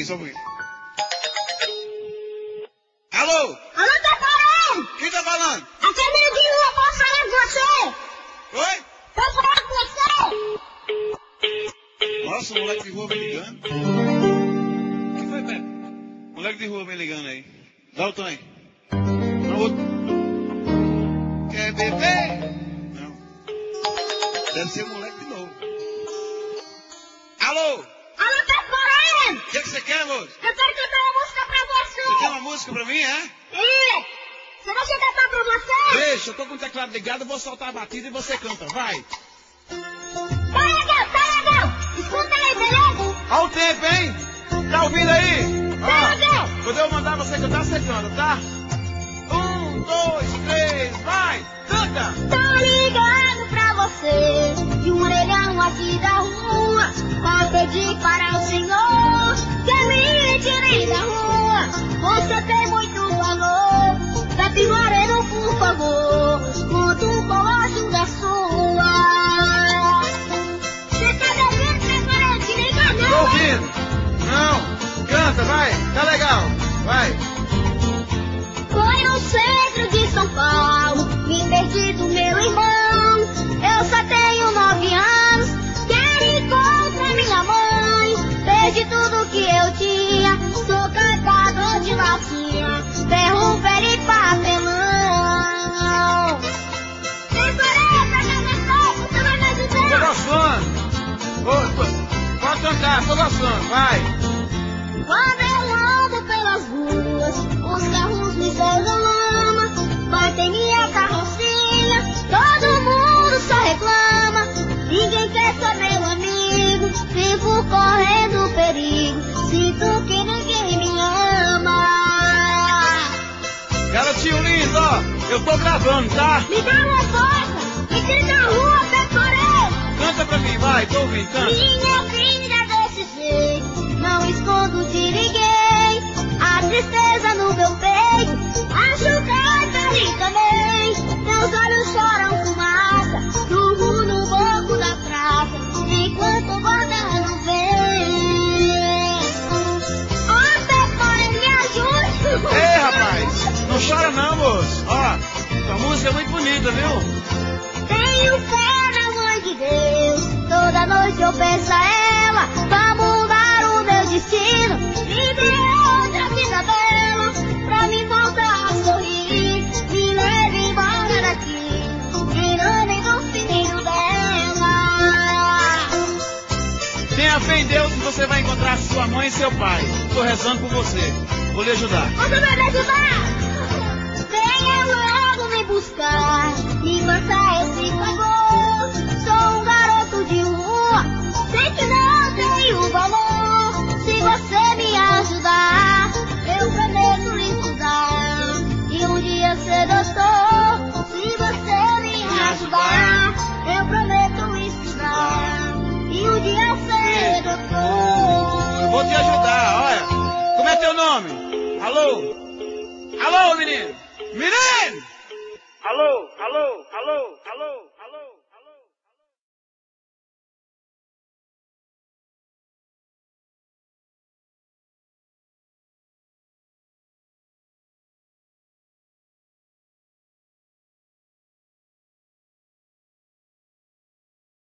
só um pouquinho. Alô? Alô, tá falando? Quem tá falando? Aqui é meu de rua, posso falar com você? Oi? Posso falar com você? Nossa, o moleque de rua vem ligando. O que foi, Pepe? Moleque de rua vem ligando aí. Dá o tanque. Não, outro. Quer beber? Não. Deve ser o moleque de novo. Alô? Alô, tá falando? O que você quer, moço? Eu quero cantar uma música pra você. Você quer uma música pra mim, é? Se você cantar pra você... Deixa, eu tô com o teclado ligado, eu vou soltar a batida e você canta, vai. Tá legal. Escuta aí, beleza? Olha o tempo, hein? Tá ouvindo aí? Tá legal. Quando eu mandar você cantar, você canta, tá? 1, 2, 3, vai! Canta! Tô ligando pra você, de um orelhão aqui da rua. Vou pedir para o Senhor que me tire da rua. Você tem muito valor, Pepe Moreno, por favor, conto com a ajuda sua. Você tá me ouvindo, Pepe Moreno? Que nem canal, Tô ouvindo! Não! Canta, vai! Tá legal! Vai! Foi no centro de São Paulo, me perdi do meu irmão. Eu só tenho 9 anos, quero encontrar minha mãe. Perdi tudo que eu tinha, sou catador de latinha, ferro, velho e papelão. Decorei pra cantar, você vai me ajudar? Tô gostando! Pode cantar, tô gostando, vai! Quando eu ando pelas ruas, os carros me jogam lama, batem minha carrocinha, todo mundo só reclama. Ninguém quer ser meu amigo, vivo correndo perigo, sinto que ninguém me ama. Garotinho lindo, ó! Eu tô gravando, tá? Me dá uma força, me tira da rua, Pecorê. Canta pra mim, vai, tô ouvindo, canta! Minha vida desse jeito, não escondo de ninguém. A tristeza no meu peito, acho que ali também. Meus olhos choram fumaça, durmo no banco da praça, enquanto o guarda não vem. Ô, Pecorê, me ajude. Ei, rapaz! Não chora não, moço! Ó, tua música é muito bonita, viu? Tenho fé na mãe de Deus, toda noite eu peço a ela pra mudar o meu destino, me dê outra vida bela, pra me voltar a sorrir, me leve embora daqui, virando no fininho dela. Tenha fé em Deus que você vai encontrar sua mãe e seu pai. Tô rezando por você. Vou lhe ajudar. Você vai me ajudar? Venha logo me buscar, me faça esse favor. Sou um garoto de rua, sei que não tenho valor. Se você me ajudar, eu prometo estudar e um dia ser doutor. Se você me ajudar, eu prometo estudar e um dia ser doutor. Vou te ajudar, olha. Como é teu nome? Alô? Alô, menino? Menino!